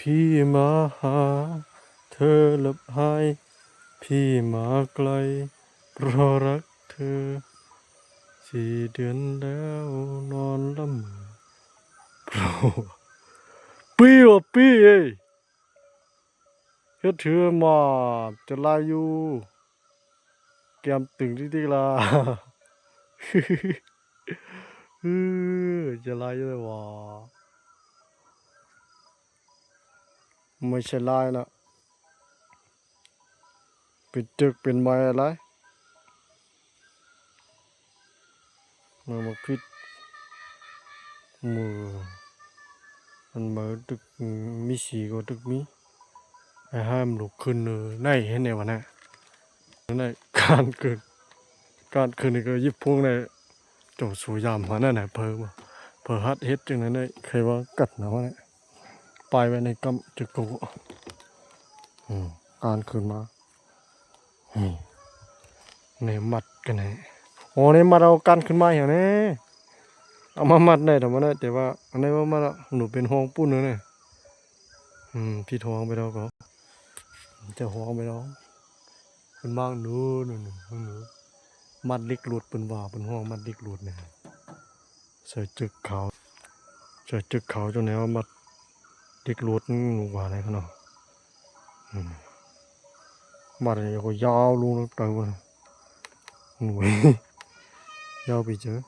พี่มาหาเธอหลับหายพี่มาไกลเพราะรักเธอ4 เดือนแล้วนอนละเมอเพราะปี้ว่ะปี้เอ้ยเฮ็ดเถือมาจะลายอยู่แก้มตึงที่ละเอจะลายอยู่เลยว่ะไม่ใช่ลายนะเป็นตึกเป็นไม้อะไรมาพิษมือมันมาตึกมีสีก็ตึกมีไอ้ห้ามลุกขึ้นในเห็นไหมวะเนี่ยในการเกินนี่ก็ยิบพวงในจงสูยามหัวนั่นแหละเพอฮัดเฮ็ดจังนั้นได้เคยว่ากัดนะวะเนี่ยไปไว้ในกำจึกกูการขึ้นมาในมัดกันไหนโอ้ในมัดเอาการขึ้นมาอย่างนี้เอามามัดได้แต่ว่าได้แต่ว่าอันนี้ว่ามัดหนูเป็นห้องปุ้นเลยเนี่ยพี่ท้องไปแล้วก็จะห้องไปแล้วเป็นบ้างหนูมัดเล็กหลุดเป็นว่าเป็นห้องมัดเล็กหลุดเนี่ยใส่จึกเขาจนแนวมัดเล็กหลุดหนูว่าอะไรกันเนาะมัดอะไรก็ยาวลงแล้วเต่าหนูยาวไปเจอ